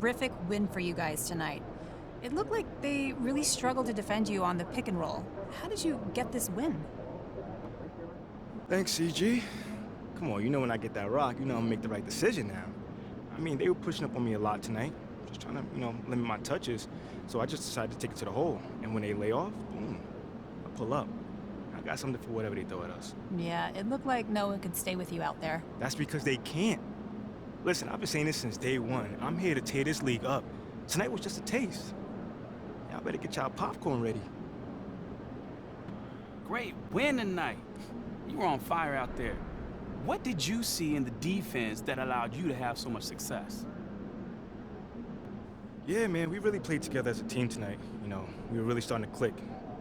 terrific win for you guys tonight. It looked like they really struggled to defend you on the pick and roll. How did you get this win? Thanks, CG. Come on, you know when I get that rock, you know I'm gonna make the right decision now. I mean, they were pushing up on me a lot tonight. Just trying to, limit my touches. So I just decided to take it to the hole. And when they lay off, boom, I pull up. I got something for whatever they throw at us. Yeah, it looked like no one could stay with you out there. That's because they can't. Listen, I've been saying this since day one. I'm here to tear this league up. Tonight was just a taste. Y'all better get y'all popcorn ready. Great win tonight. You were on fire out there. What did you see in the defense that allowed you to have so much success? Yeah, man, we really played together as a team tonight. We were really starting to click.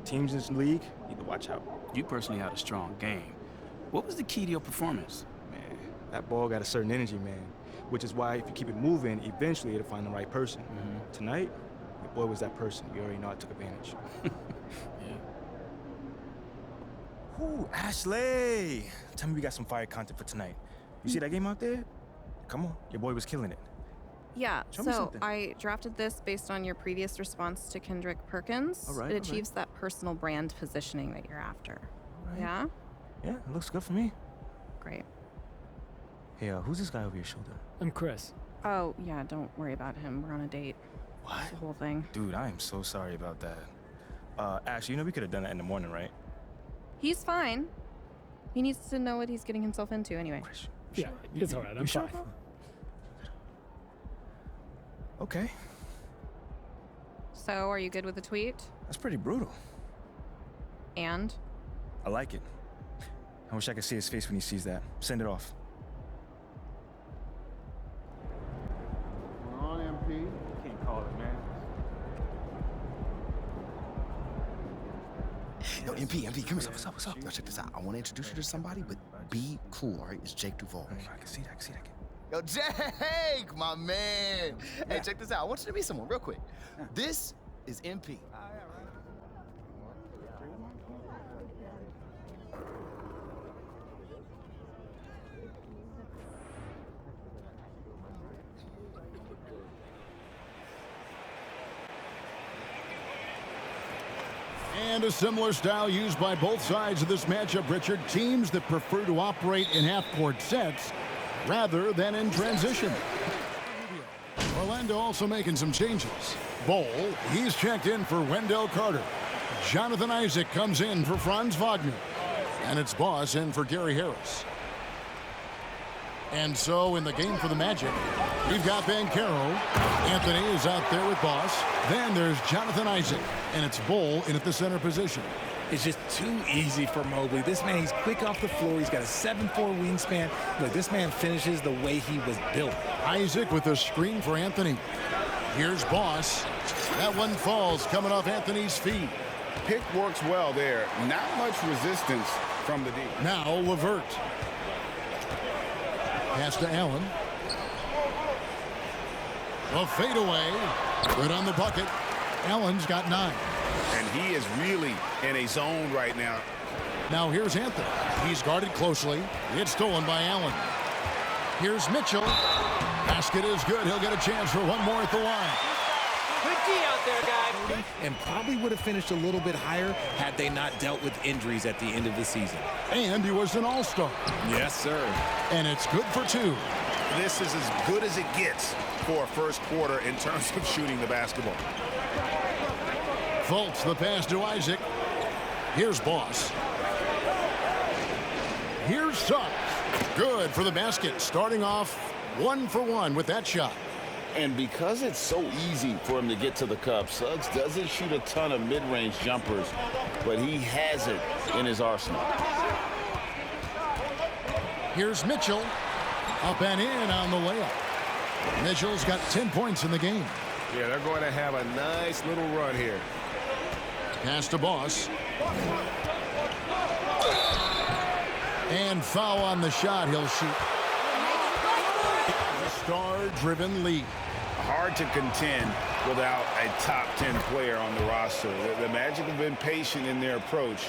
Teams in this league need to watch out. You personally had a strong game. What was the key to your performance? Man, that ball got a certain energy, man. Which is why if you keep it moving, eventually it'll find the right person. Tonight, your boy was that person. You already know I took advantage. Yeah. Ooh, Ashley! Tell me we got some fire content for tonight. You see that game out there? Come on, your boy was killing it. Yeah, Show me so something. I drafted this based on your previous response to Kendrick Perkins. All right, it all achieves that personal brand positioning that you're after. Right. Yeah? Yeah, it looks good for me. Great. Hey, who's this guy over your shoulder? I'm Chris. Oh, yeah, don't worry about him. We're on a date. What? The whole thing. Dude, I am so sorry about that. Ash, we could have done that in the morning, right? He's fine. He needs to know what he's getting himself into anyway. Yeah, it's all right. I'm sure? fine. Okay, So, are you good with the tweet? that's pretty brutal. And? I like it. I wish I could see his face when he sees that. Send it off. On MP. Can't call it, man. Yo, MP, come here. What's up? Yo, check this out. I want to introduce you to somebody, but be cool, all right? It's Jake Duvall. I can see that. Yo, Jake, my man. Hey, check this out. I want you to meet someone real quick. This is MP. And a similar style used by both sides of this matchup, Richard. Teams that prefer to operate in half-court sets rather than in transition. Orlando also making some changes. Bowl, he's checked in for Wendell Carter. Jonathan Isaac comes in for Franz Wagner. And it's Boss in for Gary Harris. And so in the game for the Magic, we've got Banchero. Anthony is out there with Boss. Then there's Jonathan Isaac. And it's Bowl in at the center position. It's just too easy for Mobley. This man, he's quick off the floor. He's got a 7'4" wingspan. Look, this man finishes the way he was built. Isaac with a screen for Anthony. Here's Boss. That one falls coming off Anthony's feet. Pick works well there. Not much resistance from the D. Now Levert. Pass to Allen. A fadeaway. Good on the bucket. Allen's got 9. And he is really in a zone right now. Now here's Anthony. He's guarded closely. It's stolen by Allen. Here's Mitchell. Basket is good. He'll get a chance for one more at the line. Good D out there, guys. And probably would have finished a little bit higher had they not dealt with injuries at the end of the season. And he was an all-star. Yes, sir. And it's good for 2. This is as good as it gets for a first quarter in terms of shooting the basketball. Fultz the pass to Isaac. Here's Boss. Here's Suggs. Good for the basket. Starting off 1 for 1 with that shot. And because it's so easy for him to get to the cup, Suggs doesn't shoot a ton of mid-range jumpers, but he has it in his arsenal. Here's Mitchell. Up and in on the layup. Mitchell's got 10 points in the game. Yeah, they're going to have a nice little run here. Pass to Boss. And foul on the shot. He'll shoot. A star-driven lead. Hard to contend without a top 10 player on the roster. The Magic have been patient in their approach,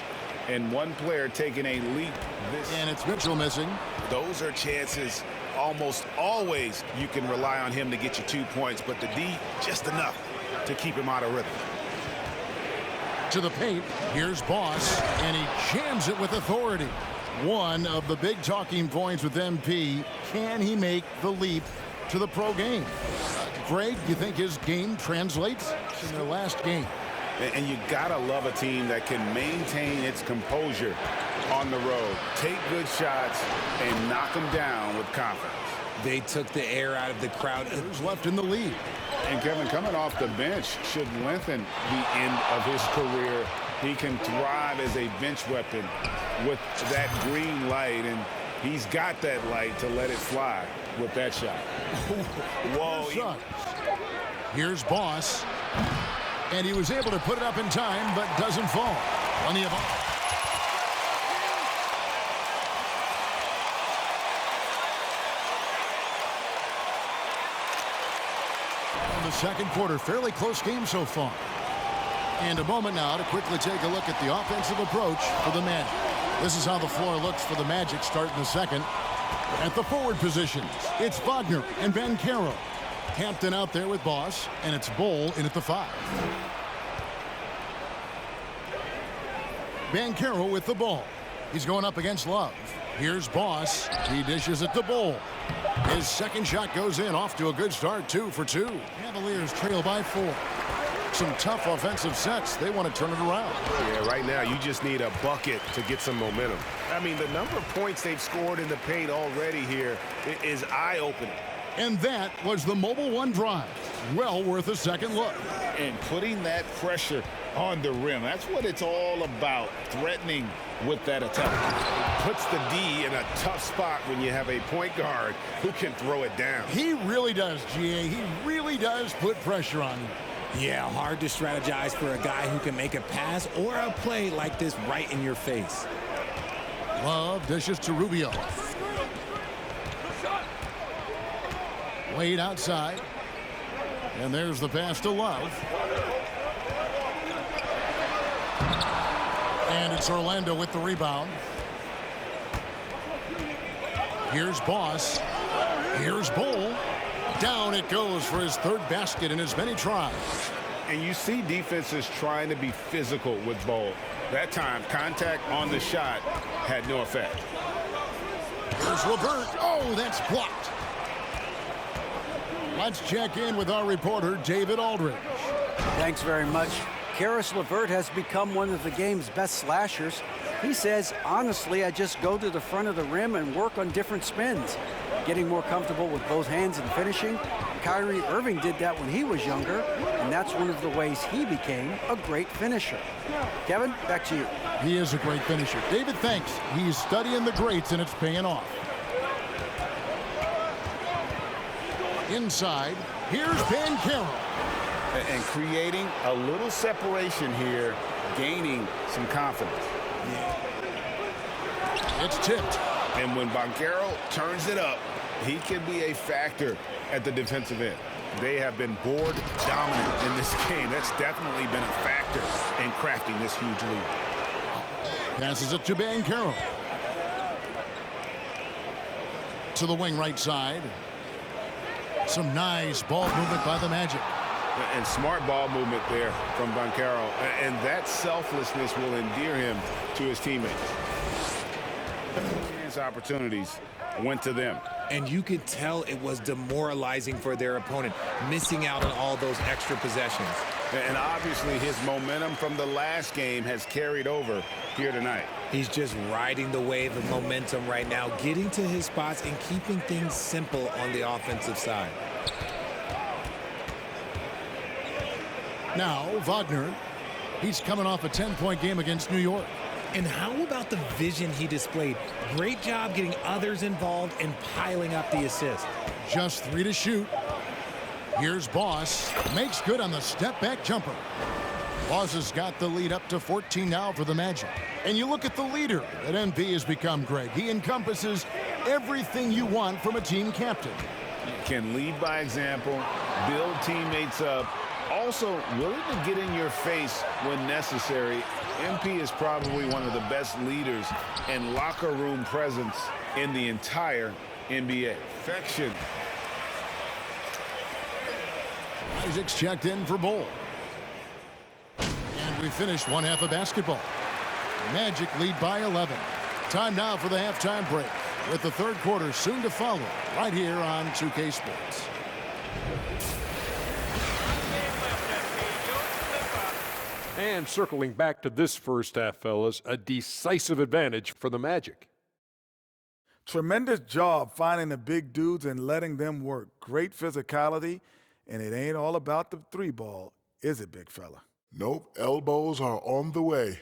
and one player taking a leap. And it's Mitchell missing. Those are chances almost always you can rely on him to get you 2 points, but the D, just enough to keep him out of rhythm. To the paint, here's Boss, and he jams it with authority. One of the big talking points with MP, can he make the leap to the pro game? Greg, you think his game translates in their last game? And you gotta love a team that can maintain its composure on the road, take good shots, and knock them down with confidence. They took the air out of the crowd. Who's left in the lead? And Kevin, coming off the bench should lengthen the end of his career. He can thrive as a bench weapon with that green light, and he's got that light to let it fly with that shot. Whoa. Here's Boss, and he was able to put it up in time, but doesn't fall. Plenty of... The second quarter, fairly close game so far. And a moment now to quickly take a look at the offensive approach for the Magic. This is how the floor looks for the Magic starting the second. At the forward positions, it's Wagner and Banchero. Hampton out there with Boss, and it's Bowl in at the 5. Banchero with the ball. He's going up against Love. Here's Boss. He dishes it to Bowl. His second shot goes in, off to a good start, 2 for 2. Cavaliers trail by 4. Some tough offensive sets. They want to turn it around. Yeah, right now you just need a bucket to get some momentum. I mean, the number of points they've scored in the paint already here is eye-opening. And that was the Mobile One drive. Well worth a second look. And putting that pressure on the rim, that's what it's all about, threatening with that attack. Puts the D in a tough spot when you have a point guard who can throw it down. He really does, GA. He really does put pressure on you. Yeah, hard to strategize for a guy who can make a pass or a play like this right in your face. Love dishes to Rubio. Wade outside. And there's the pass to Love. And it's Orlando with the rebound. Here's Boss. Here's Bowl. Down it goes for his third basket in as many tries. And you see defenses trying to be physical with Bowl. That time, contact on the shot had no effect. Here's LeVert. Oh, that's blocked. Let's check in with our reporter, David Aldridge. Thanks very much. Karis LeVert has become one of the game's best slashers. He says, honestly, I just go to the front of the rim and work on different spins. Getting more comfortable with both hands and finishing. Kyrie Irving did that when he was younger, and that's one of the ways he became a great finisher. Kevin, back to you. He is a great finisher. David, thanks. He's studying the greats, and it's paying off. Inside, here's Banchero. And creating a little separation here, gaining some confidence. It's tipped. And when Banchero turns it up, he can be a factor at the defensive end. They have been board dominant in this game. That's definitely been a factor in crafting this huge lead. Passes it to Banchero. To the wing right side. Some nice ball movement by the Magic. And smart ball movement there from Banchero. And that selflessness will endear him to his teammates. His opportunities went to them. And you could tell it was demoralizing for their opponent, missing out on all those extra possessions. And obviously his momentum from the last game has carried over here tonight. He's just riding the wave of momentum right now, getting to his spots and keeping things simple on the offensive side. Now, Wagner. He's coming off a 10-point game against New York. And how about the vision he displayed? Great job getting others involved and piling up the assist. Just 3 to shoot. Here's Boss. Makes good on the step-back jumper. Boss has got the lead up to 14 now for the Magic. And you look at the leader that MP has become, Greg. He encompasses everything you want from a team captain. Can lead by example, build teammates up, also willing to get in your face when necessary. MP is probably one of the best leaders and locker room presence in the entire NBA. Perfection. Isaac's checked in for Bull. And we finished one half of basketball. Magic lead by 11. Time now for the halftime break, with the third quarter soon to follow right here on 2K Sports. And circling back to this first half, fellas, a decisive advantage for the Magic. Tremendous job finding the big dudes and letting them work. Great physicality, and it ain't all about the three ball, is it, big fella? Nope, elbows are on the way.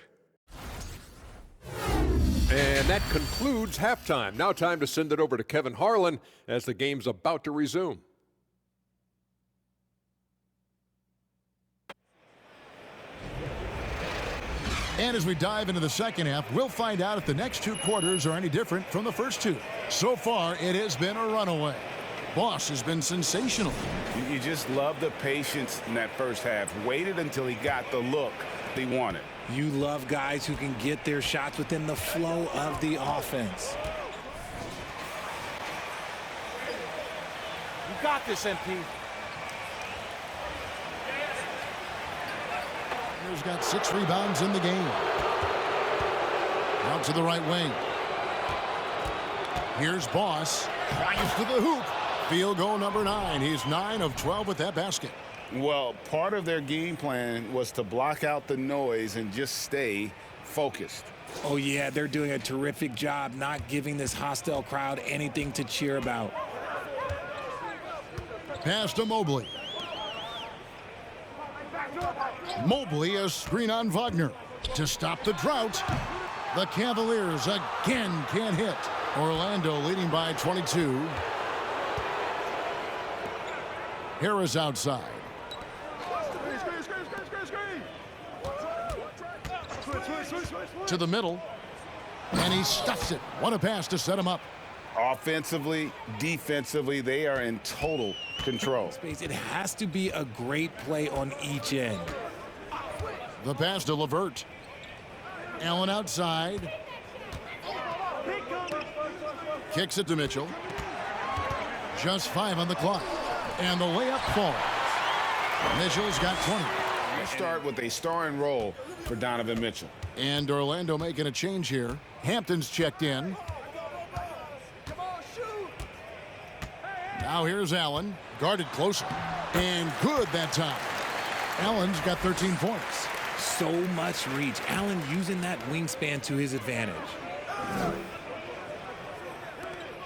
And that concludes halftime. Now time to send it over to Kevin Harlan as the game's about to resume. And as we dive into the second half, we'll find out if the next two quarters are any different from the first two. So far, it has been a runaway. Boss has been sensational. You just love the patience in that first half. Waited until he got the look he wanted. You love guys who can get their shots within the flow of the offense. You got this, MP. He's got 6 rebounds in the game. Out to the right wing. Here's Boss. Drives to the hoop. Field goal number 9. He's 9 of 12 with that basket. Well, part of their game plan was to block out the noise and just stay focused. Oh, yeah, they're doing a terrific job not giving this hostile crowd anything to cheer about. Pass to Mobley. Mobley, a screen on Wagner. To stop the drought, the Cavaliers again can't hit. Orlando leading by 22. Harris outside. To the middle, and he stuffs it. What a pass to set him up. Offensively, defensively, they are in total control. It has to be a great play on each end. The pass to LeVert. Allen outside. Kicks it to Mitchell. Just 5 on the clock. And the layup falls. Mitchell's got 20. Let's start with a starring role for Donovan Mitchell. And Orlando making a change here. Hampton's checked in. Now here's Allen. Guarded closer. And good that time. Allen's got 13 points. So much reach. Allen using that wingspan to his advantage.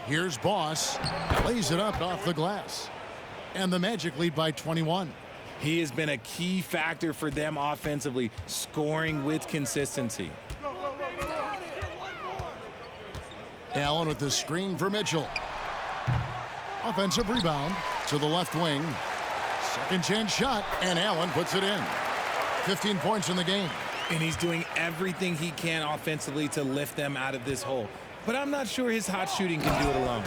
Here's Boss. Lays it up off the glass. And the Magic lead by 21. He has been a key factor for them offensively, scoring with consistency. Allen with the screen for Mitchell. Offensive rebound to the left wing. Second chance shot, and Allen puts it in. 15 points in the game. And he's doing everything he can offensively to lift them out of this hole. But I'm not sure his hot shooting can do it alone.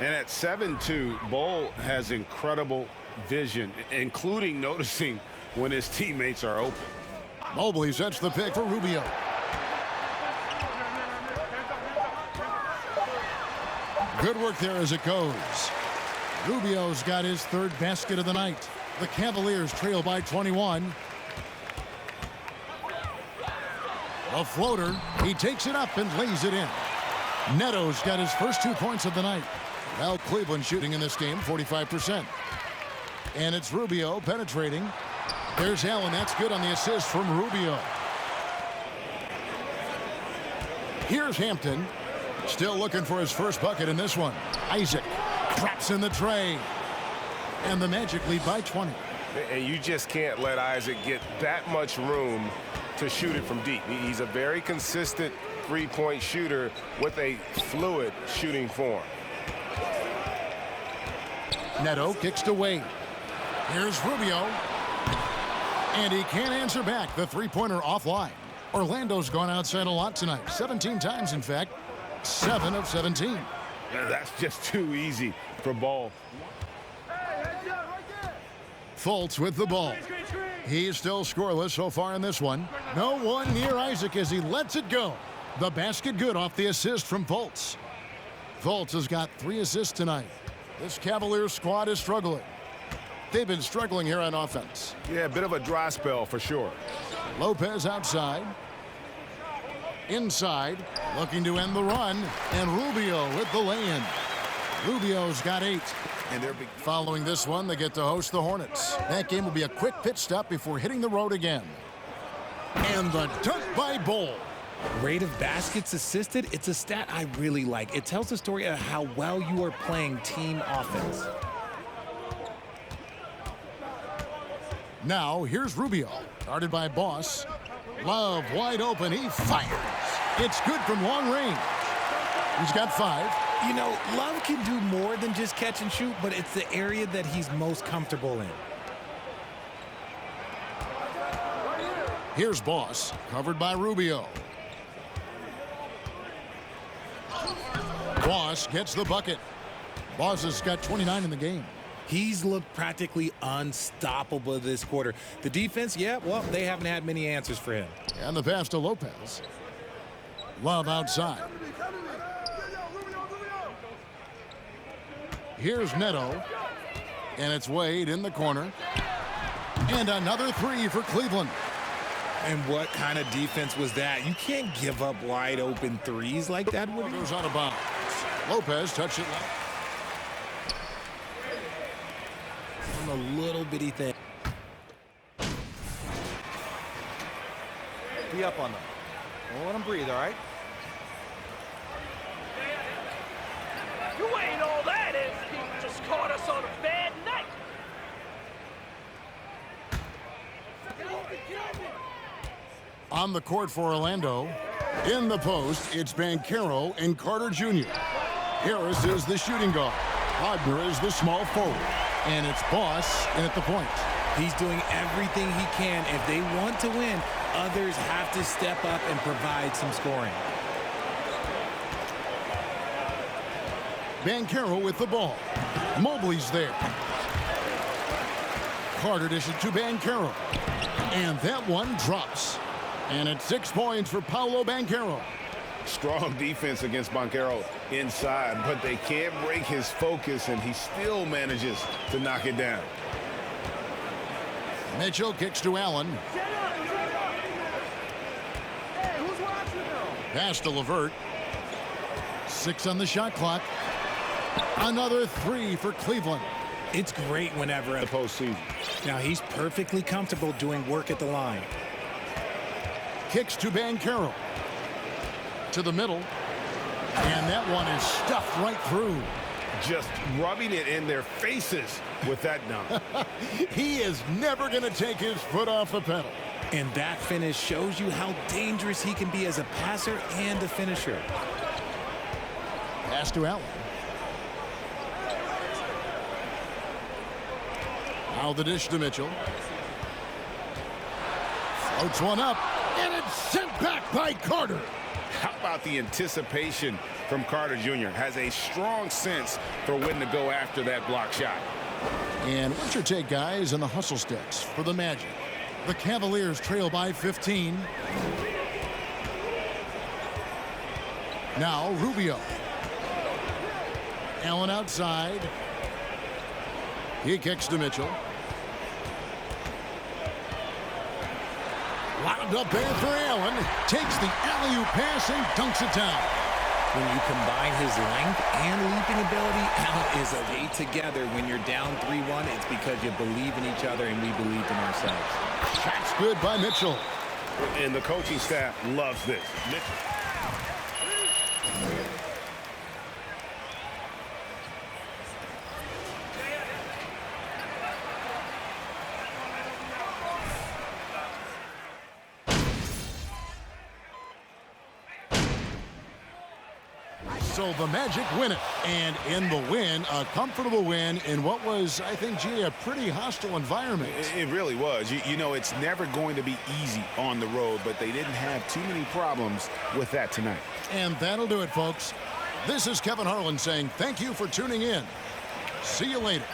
And at 7'2", Bull has incredible vision, including noticing when his teammates are open. Mobley sets the pick for Rubio. Good work there as it goes. Rubio's got his third basket of the night. The Cavaliers trail by 21. A floater. He takes it up and lays it in. Neto's got his first 2 points of the night. Well, Cleveland shooting in this game 45%. And it's Rubio penetrating. There's Allen. That's good on the assist from Rubio. Here's Hampton. Still looking for his first bucket in this one. Isaac traps in the tray. And the Magic lead by 20. And you just can't let Isaac get that much room to shoot it from deep. He's a very consistent three-point shooter with a fluid shooting form. Neto kicks to Wade. Here's Rubio. And he can't answer back. The three-pointer offline. Orlando's gone outside a lot tonight. 17 times, in fact. 7 of 17. That's just too easy for Ball. Fultz with the ball. He's still scoreless so far in this one. No one near Isaac as he lets it go. The basket good off the assist from Fultz. Fultz has got 3 assists tonight. This Cavaliers squad is struggling. They've been struggling here on offense. Yeah, a bit of a dry spell for sure. Lopez outside. Inside, looking to end the run, and Rubio with the lay-in. Rubio's got 8. And they're following this one, they get to host the Hornets. That game will be a quick pit stop before hitting the road again. And the dunk by Bol. Rate of baskets assisted, it's a stat I really like. It tells the story of how well you are playing team offense. Now, here's Rubio, guarded by Boss. Love wide open, he fires. It's good from long range. He's got 5. You know, Love can do more than just catch and shoot, but it's the area that he's most comfortable in. Here's Boss, covered by Rubio. Boss gets the bucket. Boss has got 29 in the game. He's looked practically unstoppable this quarter. The defense, yeah, well, they haven't had many answers for him. And the pass to Lopez. Love outside. Here's Neto. And it's Wade in the corner. And another 3 for Cleveland. And what kind of defense was that? You can't give up wide open threes like that. Goes out of bounds. Lopez touched it left. On a little bitty thing. Be up on them. Don't let them breathe, all right? You ain't all that is. He just caught us on a bad night. On the court for Orlando. In the post, it's Banchero and Carter Jr. Harris is the shooting guard. Wagner is the small forward. And it's Boss in at the point. He's doing everything he can. If they want to win, others have to step up and provide some scoring. Banchero with the ball. Mobley's there. Carter dishes to Banchero. And that one drops. And it's 6 points for Paolo Banchero. Strong defense against Banchero inside, but they can't break his focus, and he still manages to knock it down. Mitchell kicks to Allen. Pass to LeVert. 6 on the shot clock. Another 3 for Cleveland. It's great whenever in the postseason. Now he's perfectly comfortable doing work at the line. Kicks to Banchero. To the middle. And that one is stuffed right through. Just rubbing it in their faces with that dunk. He is never going to take his foot off the pedal. And that finish shows you how dangerous he can be as a passer and a finisher. Pass to Allen. Now the dish to Mitchell. Floats one up. And it's sent back by Carter. How about the anticipation from Carter Jr.? Has a strong sense for when to go after that block shot. And what's your take, guys, on the hustle sticks for the Magic? The Cavaliers trail by 15. Now Rubio. Allen outside. He kicks to Mitchell. Lined up there for Allen. Takes the alley-oop pass and dunks it down. When you combine his length and leaping ability, Allen is a way together. When you're down 3-1, it's because you believe in each other and we believed in ourselves. Shot's good by Mitchell. And the coaching staff loves this. Mitchell. So the Magic win it. And in the win, a comfortable win in what was, I think, G, a pretty hostile environment. It really was. You know, it's never going to be easy on the road, but they didn't have too many problems with that tonight. And that'll do it, folks. This is Kevin Harlan saying thank you for tuning in. See you later.